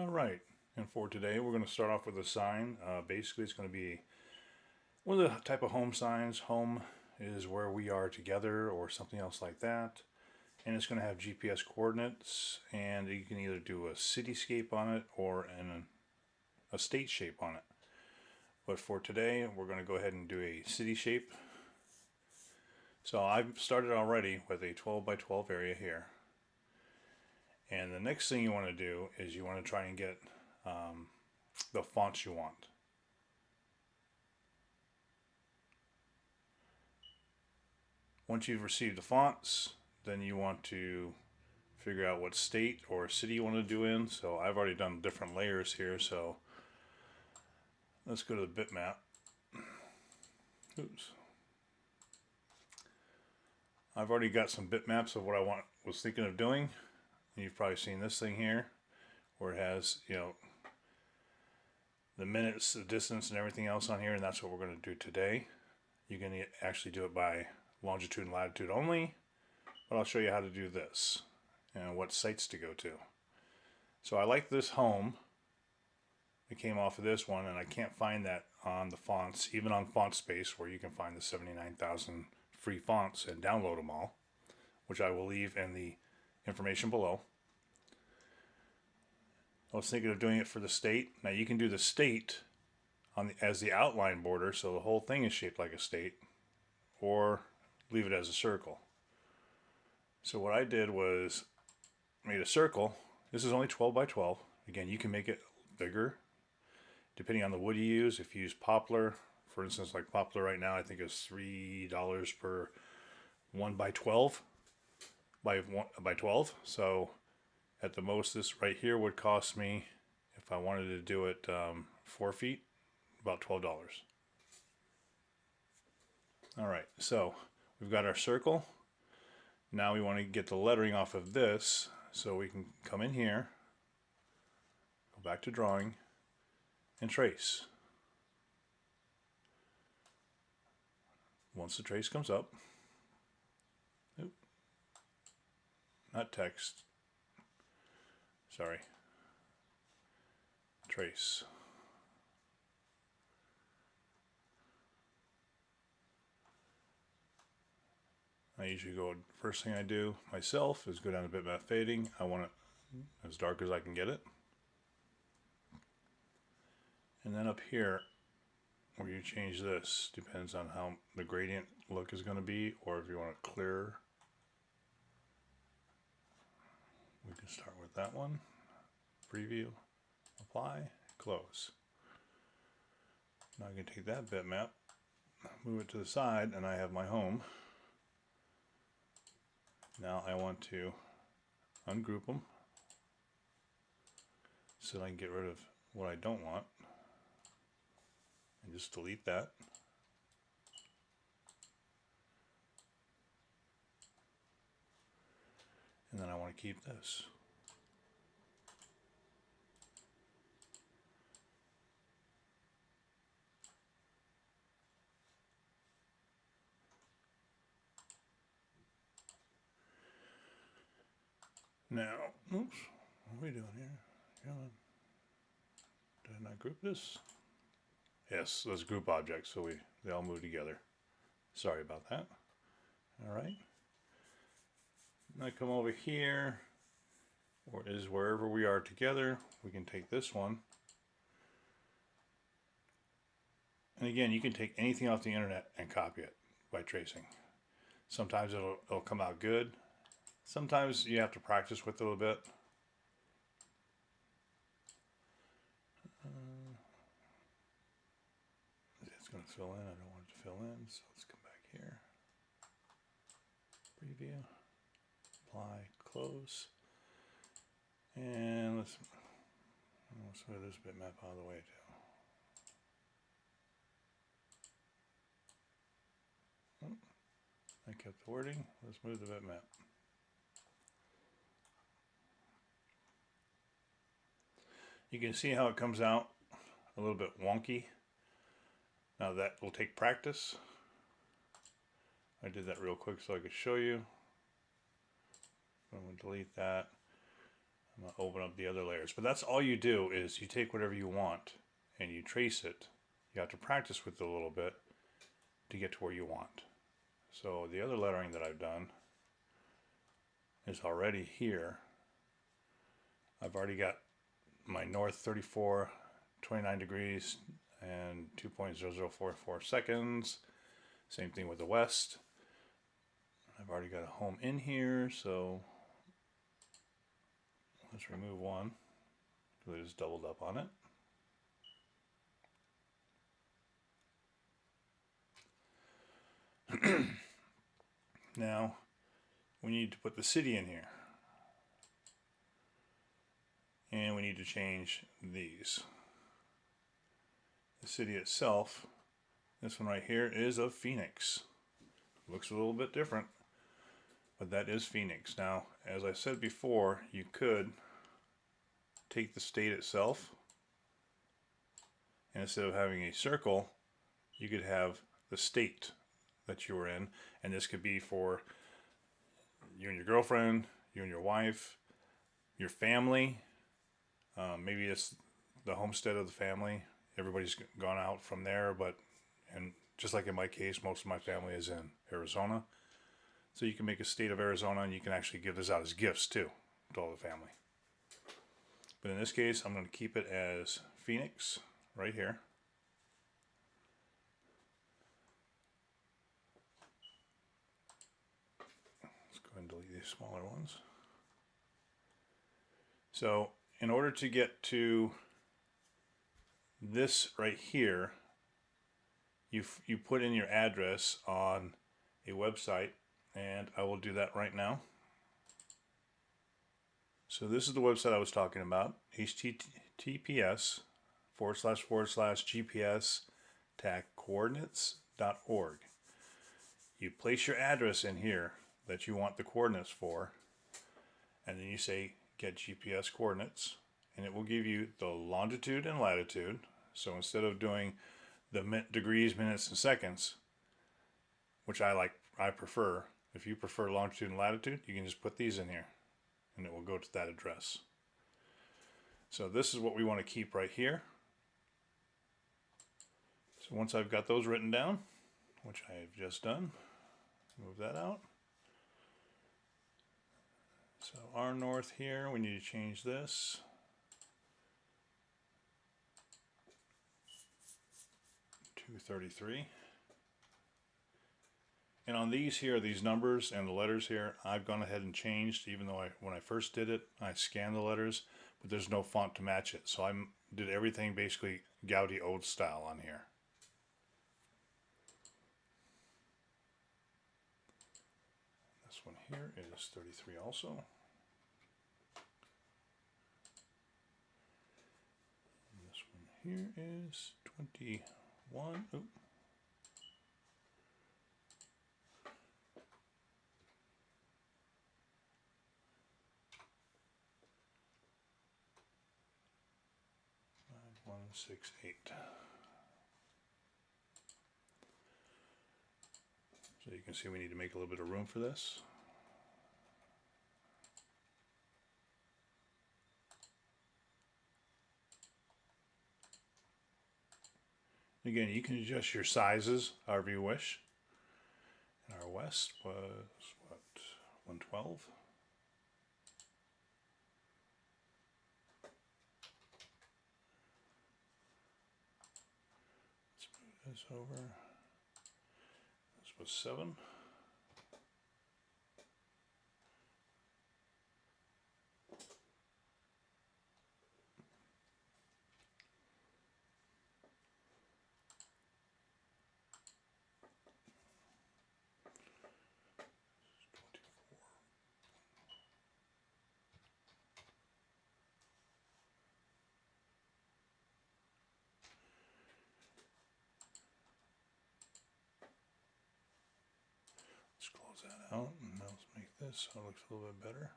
Alright, and for today we're going to start off with a sign. Basically it's going to be one of the type of home signs. Home is where we are together or something else like that. And it's going to have GPS coordinates, and you can either do a cityscape on it or a state shape on it. But for today we're going to go ahead and do a city shape. So I've started already with a 12 by 12 area here. And the next thing you want to do is you want to try and get the fonts you want. Once you've received the fonts, then you want to figure out what state or city you want to do in. So I've already done different layers here, so let's go to the bitmap. Oops. I've already got some bitmaps of what I was thinking of doing. You've probably seen this thing here where it has, the minutes, the distance, and everything else on here, and that's what we're going to do today. You can actually do it by longitude and latitude only, but I'll show you how to do this and what sites to go to. So I like this home. It came off of this one, and I can't find that on the fonts, even on FontSpace, where you can find the 79,000 free fonts and download them all, which I will leave in the information below. I was thinking of doing it for the state. Now you can do the state as the outline border, so the whole thing is shaped like a state, or leave it as a circle. So what I did was made a circle. This is only 12 by 12. Again, you can make it bigger depending on the wood you use. If you use poplar, for instance, like poplar right now, I think is $3 per 1 by 12 by 12. So at the most, this right here would cost me, if I wanted to do it 4 feet, about $12. Alright, so we've got our circle. Now we want to get the lettering off of this, so we can come in here, go back to drawing, and trace. Once the trace comes up, not text, sorry, trace. I usually go, first thing I do myself is go down to bitmap fading. I want it as dark as I can get it. And then up here, where you change this, depends on how the gradient look is going to be, or if you want it clearer. We can start with that one. Preview, apply, close. Now I can take that bitmap, move it to the side, and I have my home. Now I want to ungroup them so that I can get rid of what I don't want, and just delete that. And then I want to keep this. Now, oops, what are we doing here? Come on. Did I not group this? Yes, those group objects, so they all move together. Sorry about that. Alright. Now I come over here, or is wherever we are together, we can take this one. And again, you can take anything off the internet and copy it by tracing. Sometimes it'll come out good. Sometimes you have to practice with it a little bit. It's going to fill in. I don't want it to fill in, so let's come back here. Preview, apply, close, and let's move this bitmap out of the way too. I kept the wording. Let's move the bitmap. You can see how it comes out a little bit wonky. Now that will take practice. I did that real quick so I could show you. I'm going to delete that. I'm going to open up the other layers. But that's all you do is you take whatever you want and you trace it. You have to practice with it a little bit to get to where you want. So the other lettering that I've done is already here. I've already got my north 34, 29 degrees and 2.0044 seconds. Same thing with the west. I've already got a home in here, so let's remove one because it is doubled up on it. Now we need to put the city in here, and we need to change these. The city itself, this one right here, is of Phoenix. Looks a little bit different, but that is Phoenix. Now, as I said before, you could take the state itself, and instead of having a circle, you could have the state that you were in, and this could be for you and your girlfriend, you and your wife, your family. Maybe it's the homestead of the family. Everybody's gone out from there, and just like in my case, most of my family is in Arizona. So you can make a state of Arizona, and you can actually give this out as gifts too to all the family. But in this case, I'm going to keep it as Phoenix right here. Let's go ahead and delete these smaller ones. So in order to get to this right here, you put in your address on a website, and I will do that right now. So this is the website I was talking about, https:// tag coordinates.org. You place your address in here that you want the coordinates for, and then you say get GPS coordinates, and it will give you the longitude and latitude. So instead of doing the degrees, minutes, and seconds, which I prefer, if you prefer longitude and latitude, you can just put these in here and it will go to that address. So this is what we want to keep right here. So once I've got those written down, which I have just done, move that out. So our north here, we need to change this. to 33. And on these here, these numbers and the letters here, I've gone ahead and changed, even though when I first did it, I scanned the letters, but there's no font to match it. So I did everything basically Gaudi Ode style on here. This one here is 33 also. And this one here is 21. Oop. One, 6, 8. So you can see we need to make a little bit of room for this. Again, you can adjust your sizes however you wish. And our west was what, 112? Let's move this over. This was 7. Let's close that out, and now let's make this so it looks a little bit better.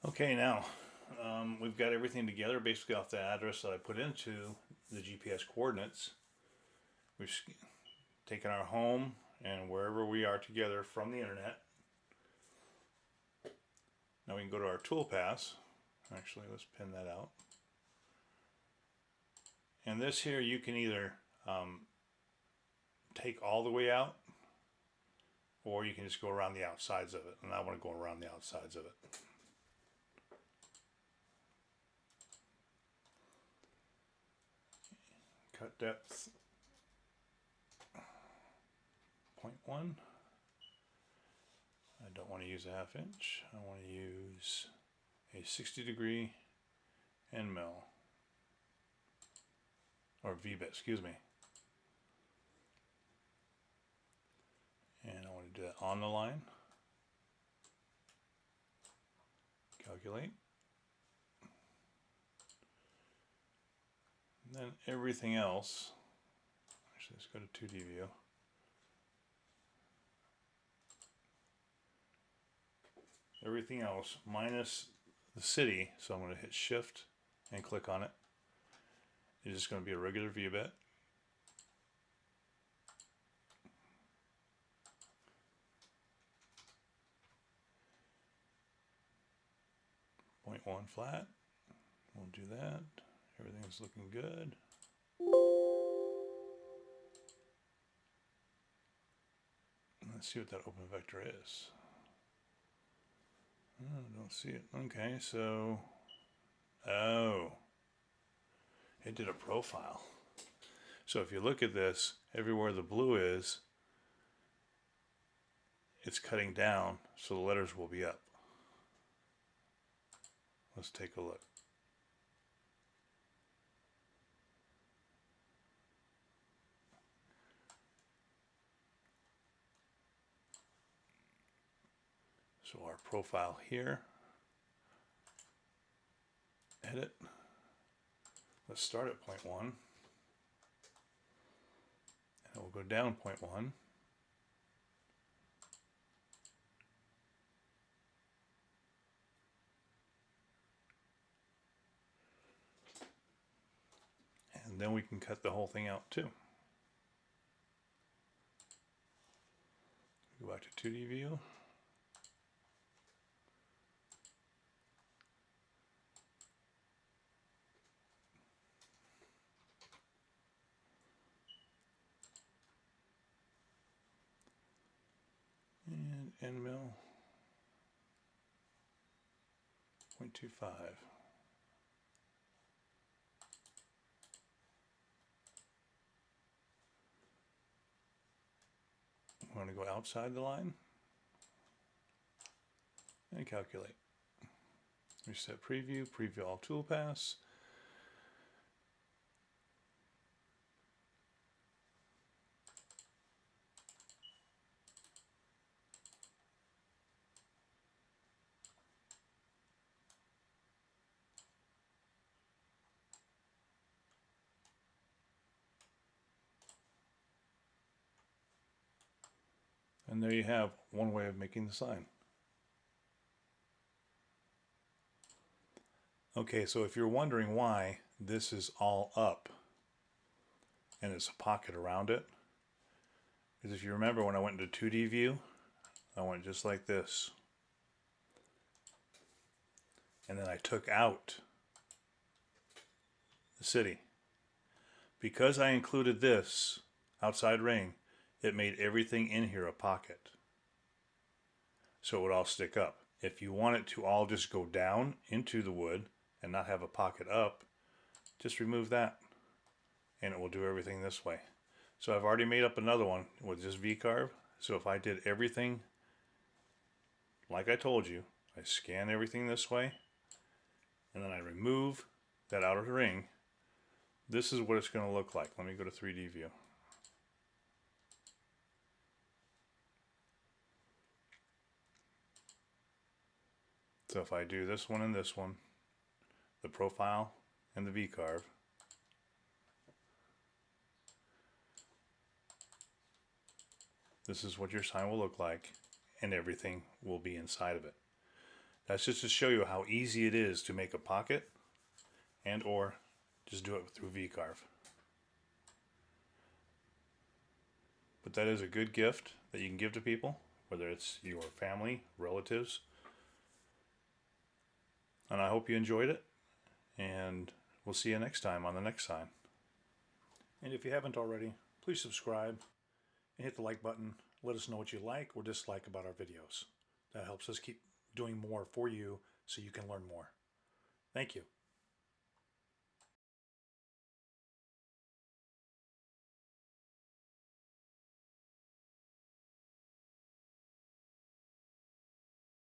Okay, now we've got everything together basically off the address that I put into the GPS coordinates. We've taken our home and wherever we are together from the internet. Now we can go to our toolpaths. Actually, let's pin that out. And this here, you can either take all the way out, or you can just go around the outsides of it. And I want to go around the outsides of it. Cut depth 0.1. I don't want to use a 1/2 inch. I want to use a 60-degree end mill, or V-bit, excuse me. And I want to do that on the line. Calculate. And then everything else, actually let's go to 2D view. Everything else minus the city, so I'm going to hit shift and click on it. It's just going to be a regular V-bit. .1 flat. We'll do that. Everything's looking good. Let's see what that open vector is. Oh, don't see it. Okay, so it did a profile. So if you look at this, everywhere the blue is, it's cutting down, so the letters will be up. Let's take a look. So our profile here, edit. Let's start at 0.1, and we'll go down 0.1. And then we can cut the whole thing out too. Go back to 2D view. And end mill 0.25. I'm going to go outside the line and calculate. Reset preview, preview all toolpaths. And there you have one way of making the sign. Okay, so if you're wondering why this is all up and it's a pocket around it, because if you remember when I went into 2D view, I went just like this. And then I took out the city. Because I included this outside ring, it made everything in here a pocket. So it would all stick up. If you want it to all just go down into the wood and not have a pocket up, just remove that and it will do everything this way. So I've already made up another one with just V-carve. So if I did everything like I told you, I scan everything this way and then I remove that outer ring, this is what it's going to look like. Let me go to 3D view. So if I do this one and this one, the profile and the V-carve, this is what your sign will look like, and everything will be inside of it. That's just to show you how easy it is to make a pocket and or just do it through V-carve. But that is a good gift that you can give to people, whether it's your family, relatives. And I hope you enjoyed it. And we'll see you next time on the next sign. And if you haven't already, please subscribe and hit the like button. Let us know what you like or dislike about our videos. That helps us keep doing more for you so you can learn more. Thank you.